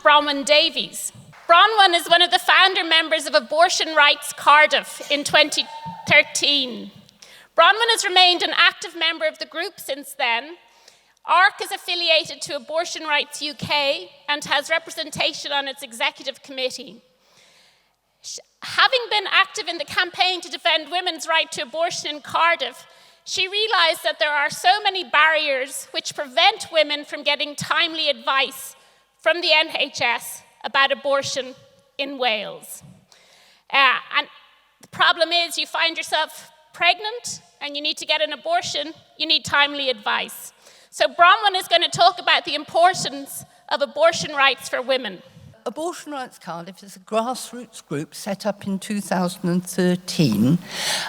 Bronwen Davies. Bronwen is one of the founder members of Abortion Rights Cardiff in 2013. Bronwen has remained an active member of the group since then. ARC is affiliated to Abortion Rights UK and has representation on its executive committee. Having been active in the campaign to defend women's right to abortion in Cardiff, she realised that there are so many barriers which prevent women from getting timely advice from the NHS about abortion in Wales. And the problem is, you find yourself pregnant and you need to get an abortion, you need timely advice. So Bronwen is going to talk about the importance of abortion rights for women. Abortion Rights Cardiff is a grassroots group set up in 2013,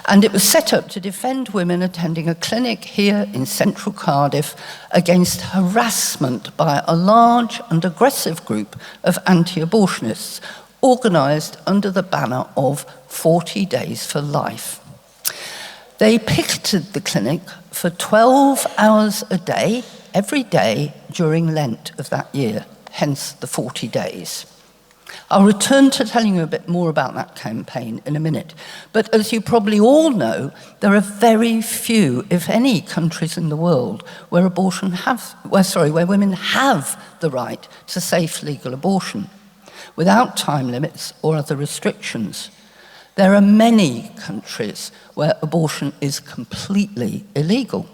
and it was set up to defend women attending a clinic here in central Cardiff against harassment by a large and aggressive group of anti-abortionists, organised under the banner of 40 Days for Life. They picketed the clinic for 12 hours a day, every day during Lent of that year, hence the 40 days. I'll return to telling you a bit more about that campaign in a minute. But as you probably all know, there are very few, if any, countries in the world where women have the right to safe legal abortion, without time limits or other restrictions. There are many countries where abortion is completely illegal.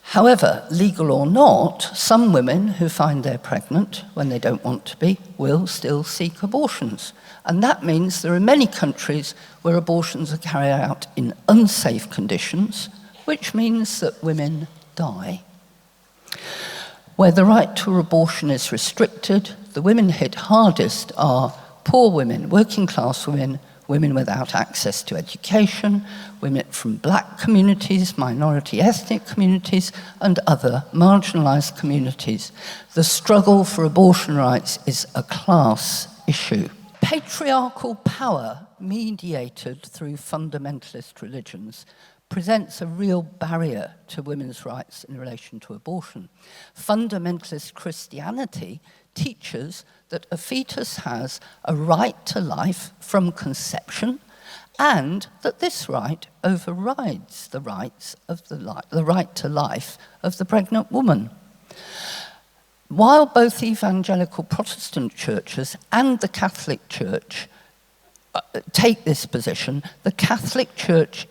However, legal or not, some women who find they're pregnant when they don't want to be will still seek abortions. And that means there are many countries where abortions are carried out in unsafe conditions, which means that women die. Where the right to abortion is restricted, the women hit hardest are poor women, working class women, women without access to education, women from black communities, minority ethnic communities, and other marginalised communities. The struggle for abortion rights is a class issue. Patriarchal power, mediated through fundamentalist religions, presents a real barrier to women's rights in relation to abortion. Fundamentalist Christianity teaches that a fetus has a right to life from conception, and that this right overrides the right to life of the pregnant woman. While both evangelical Protestant churches and the Catholic Church take this position, the Catholic Church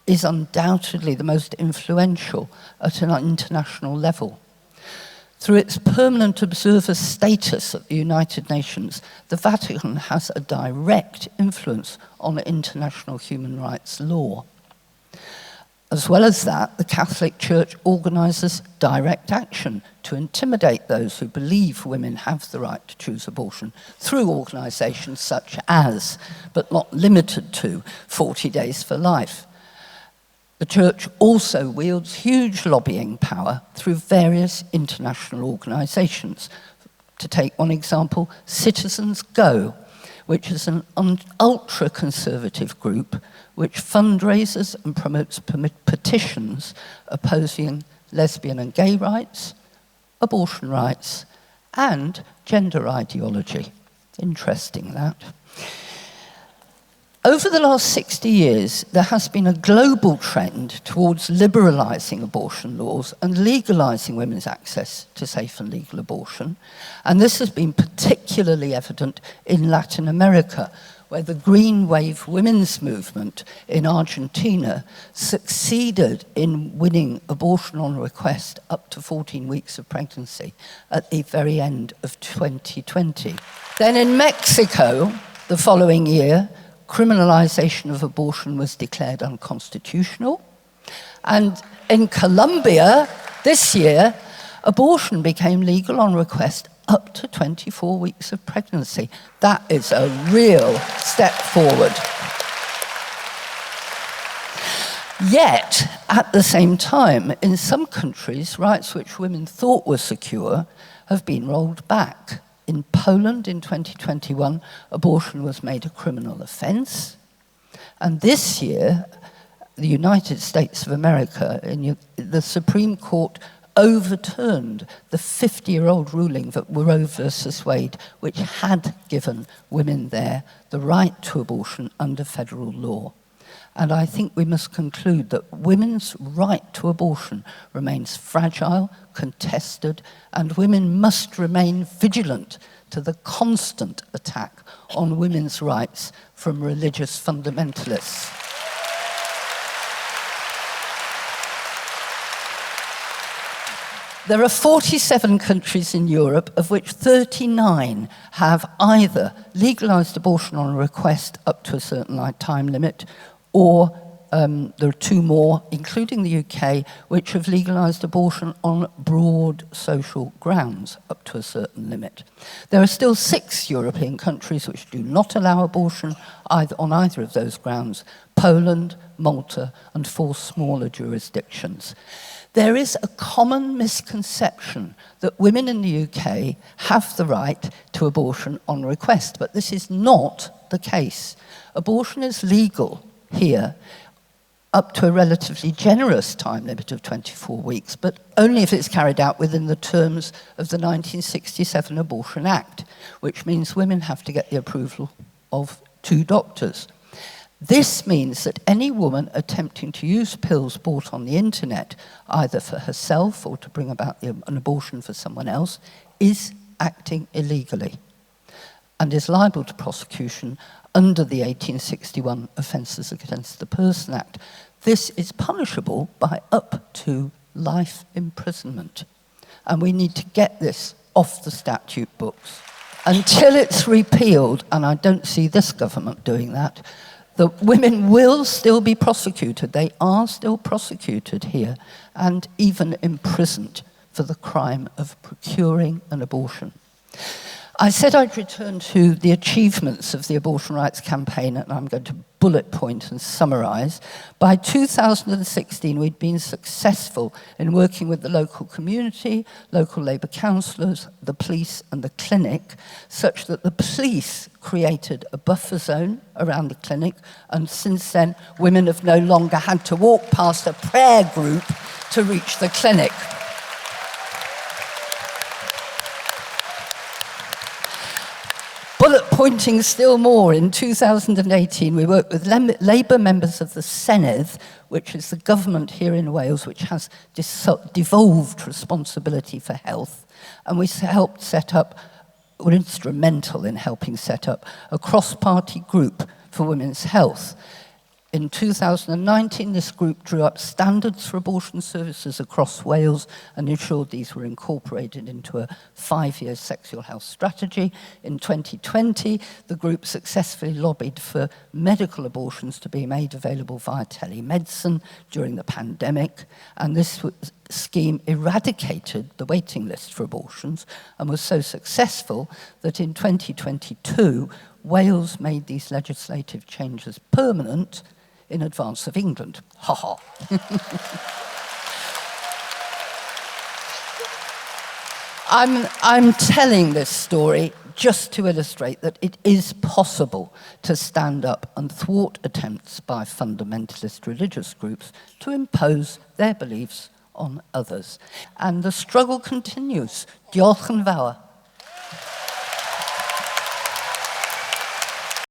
is undoubtedly the most influential at an international level. Through its permanent observer status at the United Nations, the Vatican has a direct influence on international human rights law. As well as that, the Catholic Church organises direct action to intimidate those who believe women have the right to choose abortion through organisations such as, but not limited to, 40 Days for Life. The Church also wields huge lobbying power through various international organisations. To take one example, Citizens Go, which is an ultra-conservative group which fundraises and promotes petitions opposing lesbian and gay rights, abortion rights, and gender ideology. Interesting, that. Over the last 60 years, there has been a global trend towards liberalising abortion laws and legalising women's access to safe and legal abortion. And this has been particularly evident in Latin America, where the Green Wave women's movement in Argentina succeeded in winning abortion on request up to 14 weeks of pregnancy at the very end of 2020. Then in Mexico, the following year, criminalisation of abortion was declared unconstitutional. And in Colombia, this year, abortion became legal on request up to 24 weeks of pregnancy. That is a real step forward. Yet, at the same time, in some countries, rights which women thought were secure have been rolled back. In Poland in 2021, abortion was made a criminal offence. And this year, the United States of America, the Supreme Court overturned the 50-year-old ruling that Roe versus Wade, which had given women there the right to abortion under federal law. And I think we must conclude that women's right to abortion remains fragile, contested, and women must remain vigilant to the constant attack on women's rights from religious fundamentalists. There are 47 countries in Europe, of which 39 have either legalised abortion on request up to a certain time limit, or there are 2 more, including the UK, which have legalised abortion on broad social grounds up to a certain limit. There are still 6 European countries which do not allow abortion on either of those grounds: Poland, Malta, and 4 smaller jurisdictions. There is a common misconception that women in the UK have the right to abortion on request, but this is not the case. Abortion is legal here up to a relatively generous time limit of 24 weeks, but only if it's carried out within the terms of the 1967 Abortion Act, which means women have to get the approval of 2 doctors. This means that any woman attempting to use pills bought on the internet, either for herself or to bring about an abortion for someone else, is acting illegally and is liable to prosecution under the 1861 Offences Against the Person Act. This is punishable by up to life imprisonment. And we need to get this off the statute books. Until it's repealed, and I don't see this government doing that, the women will still be prosecuted. They are still prosecuted here and even imprisoned for the crime of procuring an abortion. I said I'd return to the achievements of the abortion rights campaign, and I'm going to bullet point and summarise. By 2016, we'd been successful in working with the local community, local Labour councillors, the police and the clinic, such that the police created a buffer zone around the clinic, and since then, women have no longer had to walk past a prayer group to reach the clinic. Bullet pointing still more, in 2018 we worked with Labour members of the Senedd, which is the government here in Wales which has devolved responsibility for health, and we helped set up, were instrumental in helping set up, a cross-party group for women's health. In 2019, this group drew up standards for abortion services across Wales and ensured these were incorporated into a 5-year sexual health strategy. In 2020, the group successfully lobbied for medical abortions to be made available via telemedicine during the pandemic, and this scheme eradicated the waiting list for abortions and was so successful that in 2022, Wales made these legislative changes permanent in advance of England. Ha ha. I'm telling this story just to illustrate that it is possible to stand up and thwart attempts by fundamentalist religious groups to impose their beliefs on others. And the struggle continues. Diolch yn fawr.